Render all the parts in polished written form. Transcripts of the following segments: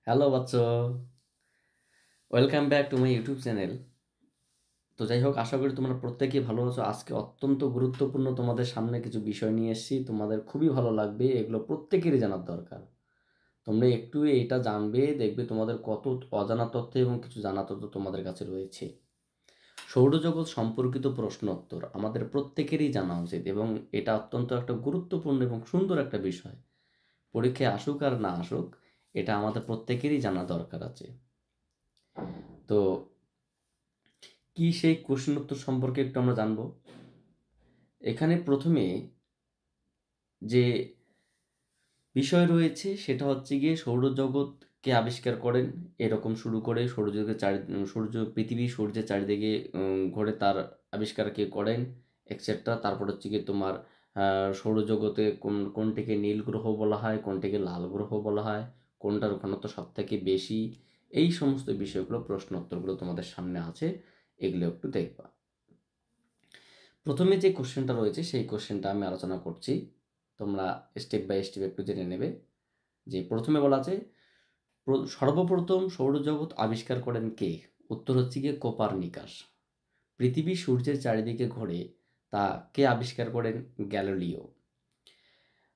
Hello বাচ্চো, welcome back to my YouTube channel. তো যাই হোক, আশা করি তোমরা প্রত্যেকেই ভালো আছো। আজকে অত্যন্ত গুরুত্বপূর্ণ তোমাদের সামনে কিছু বিষয় নিয়ে এসেছি, তোমাদের খুবই ভালো লাগবে। এগুলো প্রত্যেকেরই জানার দরকার। তোমরা একটু এটা জানবে, দেখবে তোমাদের কত অজানা তথ্য এবং কিছু জানা তথ্য তোমাদের কাছে রয়েছে। সৌরজগৎ সম্পর্কিত প্রশ্ন উত্তর আমাদের প্রত্যেকেরই জানা উচিত এবং এটা অত্যন্ত একটা গুরুত্বপূর্ণ এবং সুন্দর একটা বিষয়। পরীক্ষায় আসুক আর না আসুক, এটা আমাদের প্রত্যেকেরই জানা দরকার আছে। তো কি সেই কোশ্চেন উত্তর সম্পর্কে একটু আমরা জানবো। এখানে প্রথমে যে বিষয় রয়েছে সেটা হচ্ছে গিয়ে সৌরজগৎকে আবিষ্কার করেন, এরকম শুরু করে সৌরজগতের সূর্য পৃথিবী সূর্যের চারিদিকে ঘোরে, তার আবিষ্কার কে করেন এক্সেট্রা। তারপর হচ্ছে গিয়ে তোমার সৌরজগতে কোনটিকে নীল গ্রহ বলা হয়, কোনটিকে লাল গ্রহ বলা হয়, কোনটার ঘনত্ব সব থেকে বেশি, এই সমস্ত বিষয়গুলো প্রশ্ন উত্তরগুলো তোমাদের সামনে আছে, এগুলো একটু দেখবা। প্রথমে যে কোশ্চেনটা রয়েছে সেই কোশ্চেনটা আমি আলোচনা করছি, তোমরা স্টেপ বাই স্টেপ একটু জেনে নেবে। যে প্রথমে বলা আছে সর্বপ্রথম সৌরজগৎ আবিষ্কার করেন কে? উত্তর হচ্ছে গিয়ে কোপারনিকাস। পৃথিবী সূর্যের চারিদিকে ঘোরে, তা কে আবিষ্কার করেন? গ্যালিলিও।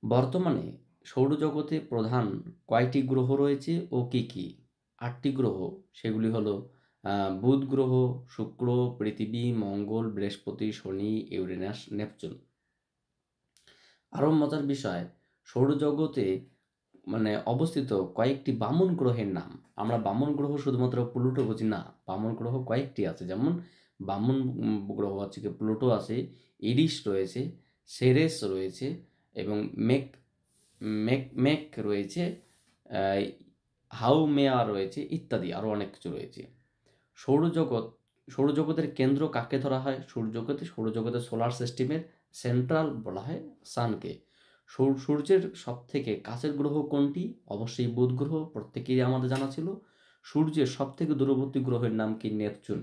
বর্তমানে সৌরজগতে প্রধান কয়টি গ্রহ রয়েছে ও কি কি? 8টি গ্রহ। সেগুলি হলো বুধ গ্রহ, শুক্র, পৃথিবী, মঙ্গল, বৃহস্পতি, শনি, ইউরেনাস, নেপচুন। আরও মজার বিষয়, সৌরজগতে অবস্থিত কয়েকটি বামন গ্রহের নাম। আমরা বামন গ্রহ শুধুমাত্র প্লুটো বুঝি না, বামন গ্রহ কয়েকটি আছে। যেমন বামন গ্রহ হচ্ছে কি প্লুটো আছে, ইরিস রয়েছে, সেরেস রয়েছে এবং মেক মেক মেক রয়েছে, হাউমেয়া রয়েছে, ইত্যাদি আরও অনেক কিছু রয়েছে। সৌরজগৎ সৌরজগতের কেন্দ্র কাকে ধরা হয়? সৌরজগতের সোলার সিস্টেমের সেন্ট্রাল বলা হয় সানকে। সূর্যের সব থেকে কাছের গ্রহ কোনটি? অবশ্যই বুধ গ্রহ, প্রত্যেকেরই আমাদের জানা ছিল। সূর্যের সব থেকে দূরবর্তী গ্রহের নাম কি? নেপচুন।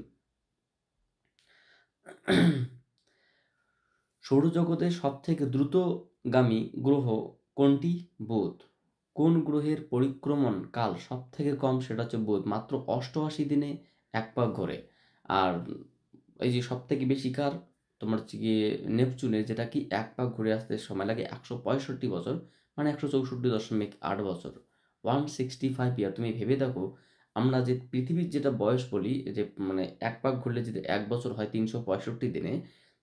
সৌরজগতের সব থেকে দ্রুতগামী গ্রহ কোনটি? বুধ। কোন গ্রহের পরিক্রমণ কাল সব থেকে কম? সেটা হচ্ছে বুধ, মাত্র 88 দিনে এক পাক ঘোরে। আর এই যে সব থেকে বেশি কার? তোমার হচ্ছে গিয়ে নেপচুনের, যেটা কি এক পাক ঘুরে আসতে সময় লাগে 165 বছর, 164.8 বছর, 165 ইয়ার। তুমি ভেবে দেখো, আমরা যে পৃথিবীর যেটা বয়স বলি, যে এক পাক ঘুরলে যদি 1 বছর হয় 365 দিনে,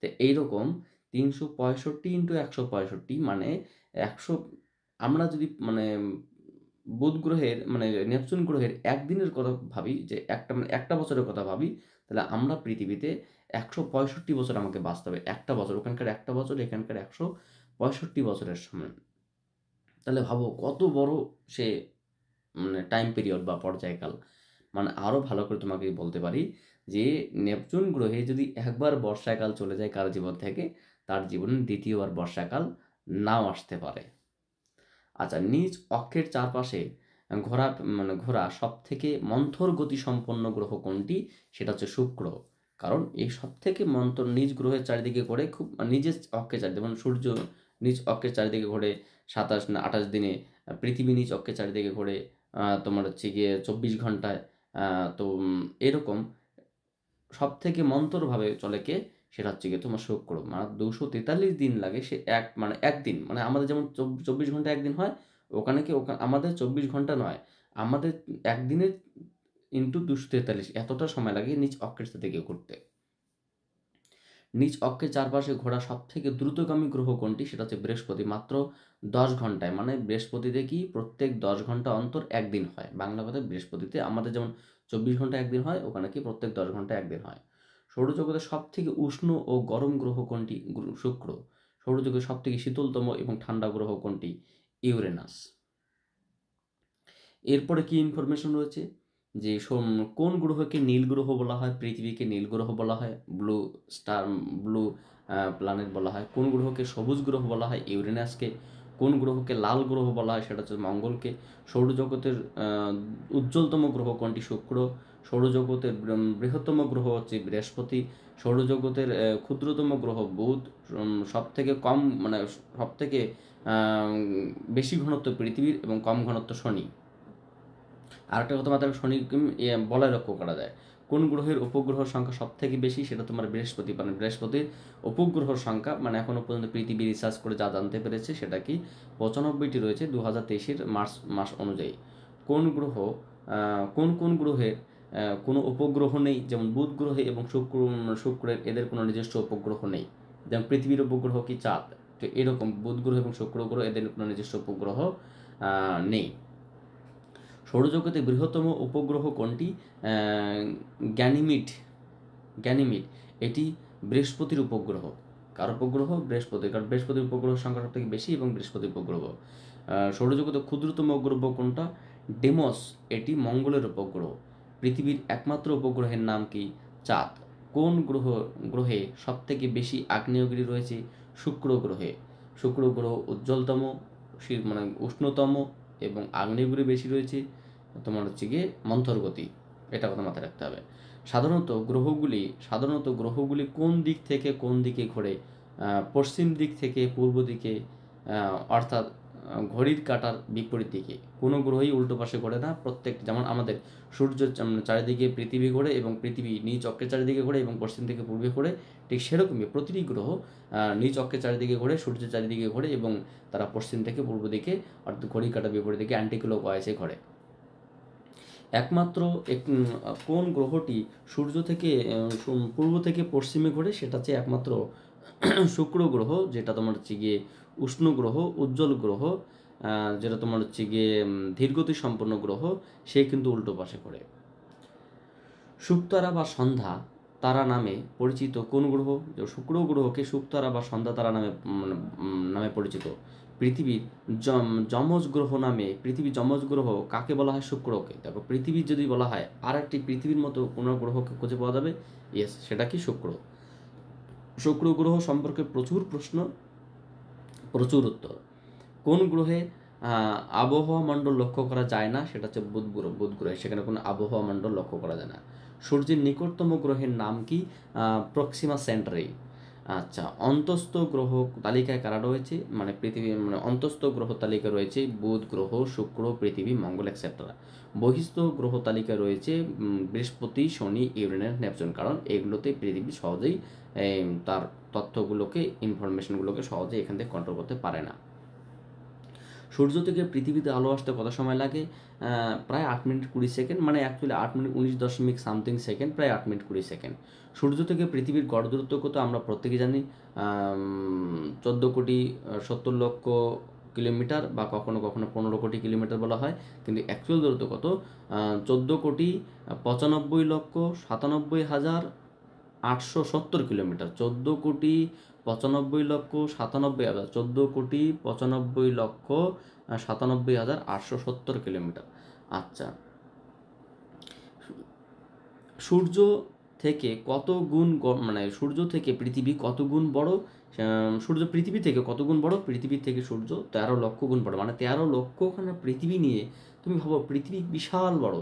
তো এইরকম 365 ইন্টু 165 একশো। আমরা যদি বুধ গ্রহের নেপচুন গ্রহের একদিনের কথা ভাবি, যে একটা বছরের কথা ভাবি, তাহলে আমরা পৃথিবীতে 165 বছর আমাকে বাঁচতে হবে। একটা বছর, ওখানকার একটা বছর, এখানকার 165 বছরের সমান। তাহলে ভাবো কত বড় সে টাইম পিরিয়ড বা পর্যায়কাল। আরও ভালো করে তোমাকে বলতে পারি যে নেপচুন গ্রহে যদি একবার বর্ষাকাল চলে যায় কারো জীবন থেকে, তার জীবনে দ্বিতীয়বার বর্ষাকাল নাও আসতে পারে। আচ্ছা, নিজ অক্ষের চারপাশে ঘোরা ঘোরা সব থেকে মন্থর গতিসম্পন্ন গ্রহ কোনটি? সেটা হচ্ছে শুক্র। কারণ এই সব থেকে মন্থর নিজ গ্রহের চারিদিকে ঘোরে খুব নিজের অক্ষের চারিদিকে, সূর্য নিজ অক্ষের চারিদিকে ঘোরে 27 না 28 দিনে। পৃথিবী নিজ অক্ষের চারিদিকে ঘোরে তোমার হচ্ছে গিয়ে 24 ঘন্টায়। তো এরকম সব থেকে মন্থরভাবে চলে কে? সেটা হচ্ছে গিয়ে তোমার শুক্র। 243 দিন লাগে সে একদিন, আমাদের যেমন 24 ঘন্টা একদিন হয়, ওখানে কি আমাদের 24 ঘন্টা নয়, আমাদের একদিনের ইন্টু 243 এতটা সময় লাগে নিজ অক্ষের সাথে গিয়ে ঘুরতে। নিজ অক্ষের চারপাশে ঘোরা সব থেকে দ্রুতগামী গ্রহ কোনটি? সেটা হচ্ছে বৃহস্পতি, মাত্র 10 ঘন্টায়। বৃহস্পতিতে কি প্রত্যেক 10 ঘন্টা অন্তর একদিন হয়। বাংলা কথায় বৃহস্পতিতে আমাদের যেমন 24 ঘন্টা একদিন হয়, ওখানে কি প্রত্যেক 10 ঘন্টা একদিন হয়। সৌরজগতের সব থেকে উষ্ণ ও গরম গ্রহ কোনটি? শুক্র। সৌরজগতের সব থেকে শীতলতম এবং ঠান্ডা গ্রহ কোনটি? ইউরেনাস। এরপরে কি ইনফরমেশন রয়েছে যে কোন গ্রহকে নীল গ্রহ বলা হয়? পৃথিবীকে নীল গ্রহ বলা হয়, ব্লু স্টার, ব্লু প্ল্যানেট বলা হয়। কোন গ্রহকে সবুজ গ্রহ বলা হয়? ইউরেনাসকে। কোন গ্রহকে লাল গ্রহ বলা হয়? সেটা হচ্ছে মঙ্গলকে। সৌরজগতের উজ্জ্বলতম গ্রহ কোনটি? শুক্র। সৌরজগতের বৃহত্তম গ্রহ হচ্ছে বৃহস্পতি। সৌরজগতের ক্ষুদ্রতম গ্রহ বুধ। সব থেকে কম সব থেকে বেশি ঘনত্ব পৃথিবীর এবং কম ঘনত্ব শনি। আরেকটা কথা মাথায় শনি বলয় লক্ষ্য করা যায়। কোন গ্রহের উপগ্রহ সংখ্যা সব থেকে বেশি, সেটা তোমার বৃহস্পতি। মানে বৃহস্পতির উপগ্রহ সংখ্যা মানে এখনও পর্যন্ত পৃথিবী রিসার্চ করে যা জানতে পেরেছে সেটা কি 95টি রয়েছে 2023 মার্চ মাস অনুযায়ী। কোন গ্রহ কোন কোন গ্রহের কোনো উপগ্রহ নেই, যেমন বুধ গ্রহে এবং শুক্রের এদের কোনো নিজস্ব উপগ্রহ নেই। যেমন পৃথিবীর উপগ্রহ কি চাঁদ, তো এরকম বুধ গ্রহ এবং শুক্র গ্রহ এদের কোনো নিজস্ব উপগ্রহ নেই। সৌরজগতে বৃহত্তম উপগ্রহ কোনটি? গ্যানিমিড। গ্যানিমিড এটি বৃহস্পতির উপগ্রহ। কার উপগ্রহ? বৃহস্পতির, কারণ বৃহস্পতির উপগ্রহ সংখ্যা সব থেকে বেশি এবং বৃহস্পতির উপগ্রহ। সৌরজগতে ক্ষুদ্রতম গ্রহ কোনটা? ডেমস, এটি মঙ্গলের উপগ্রহ। পৃথিবীর একমাত্র উপগ্রহের নাম কি? চাঁদ। কোন গ্রহে সব থেকে বেশি আগ্নেয়গিরি রয়েছে? শুক্র গ্রহে। শুক্র গ্রহ উজ্জ্বলতম, মানে উষ্ণতম এবং আগ্নেয়গিরি বেশি রয়েছে তোমার হচ্ছে গিয়ে মন্থর গতি, এটা কথা মাথায় রাখতে হবে। সাধারণত গ্রহগুলি কোন দিক থেকে কোন দিকে ঘোরে? পশ্চিম দিক থেকে পূর্ব দিকে, অর্থাৎ ঘড়ির কাঁটার বিপরীত দিকে। কোনো গ্রহই উল্টো পাশে ঘোরে না। যেমন আমাদের সূর্যের চারিদিকে পৃথিবী ঘোরে এবং পৃথিবী নিজ অক্ষের চারিদিকে ঘোরে এবং পশ্চিম থেকে পূর্বে ঘোরে, ঠিক সেরকমই প্রতিটি গ্রহ নিজ অক্ষের চারিদিকে ঘোরে, সূর্যের চারিদিকে ঘোরে এবং তারা পশ্চিম থেকে পূর্ব দিকে অর্থাৎ ঘড়ির কাঁটার বিপরীত দিকে অ্যান্টিক্লকওয়াইজে ঘোরে। একমাত্র কোন গ্রহটি সূর্য থেকে পূর্ব থেকে পশ্চিমে ঘোরে? সেটা হচ্ছে একমাত্র শুক্র গ্রহ, যেটা তোমার হচ্ছে গিয়ে উষ্ণ গ্রহ, উজ্জ্বল গ্রহ, যেটা তোমার হচ্ছে গিয়ে ধীরগতি সম্পন্ন গ্রহ, সে কিন্তু উল্টো পাশে ঘোরে। শুকতারা বা সন্ধ্যা তারা নামে পরিচিত কোন গ্রহ? শুক্র গ্রহকে শুকতারা বা সন্ধ্যা তারা নামে পরিচিত। পৃথিবীর যমজ গ্রহ নামে, পৃথিবীর যমজ গ্রহ কাকে বলা হয়? শুক্রকে। দেখো পৃথিবীর যদি বলা হয় আর একটি পৃথিবীর মতো কোনো গ্রহকে খুঁজে পাওয়া যাবে, ইয়েস, সেটা কি? শুক্র। শুক্র গ্রহ সম্পর্কে প্রচুর প্রশ্ন, প্রচুর উত্তর। কোন গ্রহে আবহাওয়া মণ্ডল লক্ষ্য করা যায় না? সেটা হচ্ছে বুধ গ্রহ। বুধ গ্রহে সেখানে কোনো আবহাওয়া মণ্ডল লক্ষ্য করা যায় না। সূর্যের নিকটতম গ্রহের নাম কি? প্রক্সিমা সেন্টারি। আচ্ছা, অন্তস্থ গ্রহ তালিকায় কারা রয়েছে? মানে পৃথিবী, মানে অন্তস্থ গ্রহ তালিকা রয়েছে বুধ গ্রহ, শুক্র, পৃথিবী, মঙ্গল এক্সেট্রা। বহিস্থ গ্রহ তালিকায় রয়েছে বৃহস্পতি, শনি, ইউরেনাস, নেপচুন, কারণ এগুলোতে পৃথিবী সহজেই তার তথ্যগুলোকে, ইনফরমেশনগুলোকে সহজেই এখান থেকে কন্ট্রোল করতে পারে না। সূর্য থেকে পৃথিবীতে আলো আসতে কত সময় লাগে? প্রায় 8 মিনিট 20 সেকেন্ড, মানে অ্যাকচুয়ালি 8 মিনিট 19.something সেকেন্ড, প্রায় 8 মিনিট 20 সেকেন্ড। সূর্য থেকে পৃথিবীর গড় দূরত্ব কত? আমরা প্রত্যেকে জানি 14,70,00,000 কিলোমিটার, বা কখনো কখনো 15 কোটি কিলোমিটার বলা হয়, কিন্তু অ্যাকচুয়াল দূরত্ব কত? 14,95,97,870 কিলোমিটার। 14,95,97,000, 14,95,97,870 কিলোমিটার। আচ্ছা, সূর্য থেকে কত গুণ মানে সূর্য থেকে পৃথিবী কত গুণ বড়? সূর্য পৃথিবী থেকে কত গুণ বড়? পৃথিবী থেকে সূর্য 13 লক্ষ গুণ বড়। মানে 13 লক্ষখানা পৃথিবী নিয়ে, তুমি ভাবো পৃথিবী বিশাল বড়,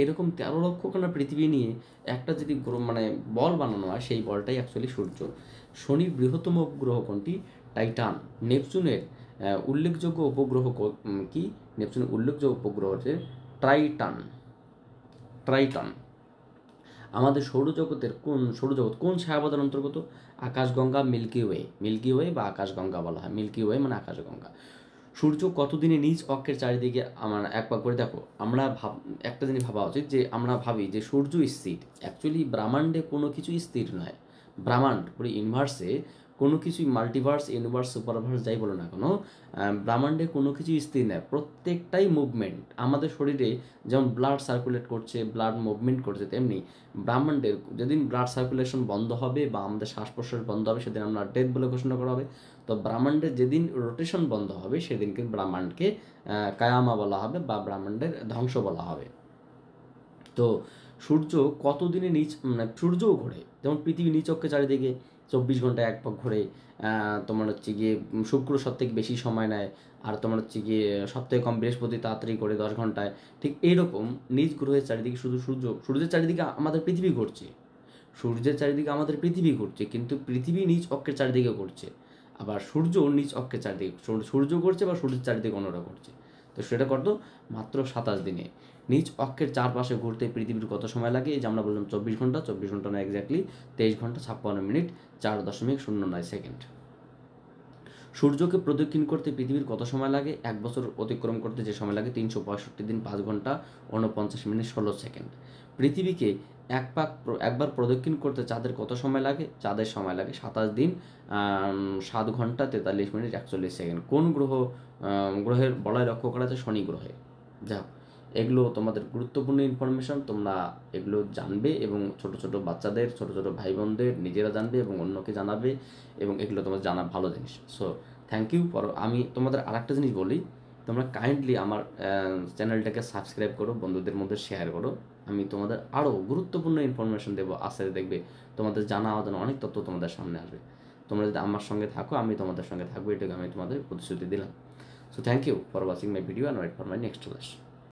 এরকম 13 লক্ষখানা পৃথিবী নিয়ে একটা যদি মানে বল বানানো হয়, সেই বলটাই অ্যাকচুয়ালি সূর্য। শনির বৃহত্তম উপগ্রহ কোনটি? টাইটান। নেপচুনের উল্লেখযোগ্য উপগ্রহ কি? নেপচুনের উল্লেখযোগ্য উপগ্রহ হচ্ছে ট্রাইটান। ট্রাইটান। আমাদের সৌরজগৎ কোন ছায়াপথের অন্তর্গত? আকাশগঙ্গা, মিল্কি ওয়ে। মিল্কি ওয়ে বা আকাশগঙ্গা বলা হয়। মিল্কি ওয়ে মানে আকাশগঙ্গা। সূর্য কতদিনে নিজ অক্ষের চারিদিকে আমার এক পাক করে? দেখো আমরা একটা জিনিস ভাবা উচিত, যে আমরা ভাবি যে সূর্য স্থির, অ্যাকচুয়ালি ব্রহ্মাণ্ডে কোনো কিছুই স্থির নয়। ব্রহ্মাণ্ড পুরো ইউনিভার্সে কোনো কিছুই, মাল্টিভার্স, ইউনিভার্স, সুপারভার্স যাই বলো না কেন, ব্রহ্মাণ্ডে কোনো কিছুই স্থির নয়, প্রত্যেকটাই মুভমেন্ট। আমাদের শরীরে যেমন ব্লাড সার্কুলেট করছে, ব্লাড মুভমেন্ট করছে, তেমনি ব্রহ্মাণ্ডের যেদিন ব্লাড সার্কুলেশন বন্ধ হবে বা আমাদের শ্বাস প্রশ্বাস বন্ধ হবে, সেদিন আমরা ডেথ বলে ঘোষণা করা হবে। তো ব্রহ্মাণ্ডের যেদিন রোটেশন বন্ধ হবে, সেদিন কিন্তু ব্রহ্মাণ্ডকে কায়ামা বলা হবে বা ব্রহ্মাণ্ডের ধ্বংস বলা হবে। তো সূর্য কতদিনে মানে সূর্যও ঘোরে, যেমন পৃথিবী নিচ অক্ষে চারিদিকে 24 ঘন্টায় এক পাক ঘোরে। তোমার হচ্ছে গিয়ে শুক্র সব থেকে বেশি সময় নেয়, আর তোমার হচ্ছে গিয়ে সবথেকে কম বৃহস্পতি তাড়াতাড়ি করে 10 ঘন্টায়। ঠিক এইরকম নিজ গ্রহের চারিদিকে শুধু সূর্যের চারিদিকে আমাদের পৃথিবী ঘুরছে। সূর্যের চারিদিকে আমাদের পৃথিবী ঘুরছে, কিন্তু পৃথিবী নিজ অক্ষের চারিদিকে ঘুরছে। আবার সূর্য নিজ অক্ষের চারিদিকে, সূর্য ঘুরছে বা সূর্যের চারিদিকে অন্যরা ঘুরছে। তো সেটা কত? মাত্র 27 দিনে। নিজ অক্ষের চারপাশে ঘুরতে পৃথিবীর কত সময় লাগে? এই যে আমরা বললাম 24 ঘন্টা, 24 ঘন্টা না এক্স্যাক্টলি 23 ঘন্টা 56 মিনিট 4.09 সেকেন্ড। সূর্যকে প্রদক্ষিণ করতে পৃথিবীর কত সময় লাগে? এক বছর অতিক্রম করতে যে সময় লাগে 365 দিন 5 ঘন্টা 49 মিনিট 16 সেকেন্ড। পৃথিবীকে একবার প্রদক্ষিণ করতে চাঁদের কত সময় লাগে? চাঁদের সময় লাগে 27 দিন 7 ঘন্টা 43 মিনিট 41 সেকেন্ড। কোন গ্রহের বলয় লক্ষ্য করা যায়? শনি গ্রহে। যাও, এগুলো তোমাদের গুরুত্বপূর্ণ ইনফরমেশন, তোমরা এগুলো জানবে এবং ছোট ছোট বাচ্চাদের, ছোট ছোট ভাই বোনদের নিজেরা জানবে এবং অন্যকে জানাবে, এবং এগুলো তোমার জানা ভালো জিনিস। So thank you for. আমি তোমাদের আরেকটা জিনিস বলি, তোমরা কাইন্ডলি আমার চ্যানেলটাকে সাবস্ক্রাইব করো, বন্ধুদের মধ্যে শেয়ার করো। আমি তোমাদের আরও গুরুত্বপূর্ণ ইনফরমেশন দেবো, আসলে দেখবে তোমাদের জানা অজানা অনেক তথ্য তোমাদের সামনে আসবে। তোমরা যদি আমার সঙ্গে থাকো, আমি তোমাদের সঙ্গে থাকবো, এটাকে আমি তোমাদের প্রতিশ্রুতি দিলাম। So thank you for watching my video and wait for my next class.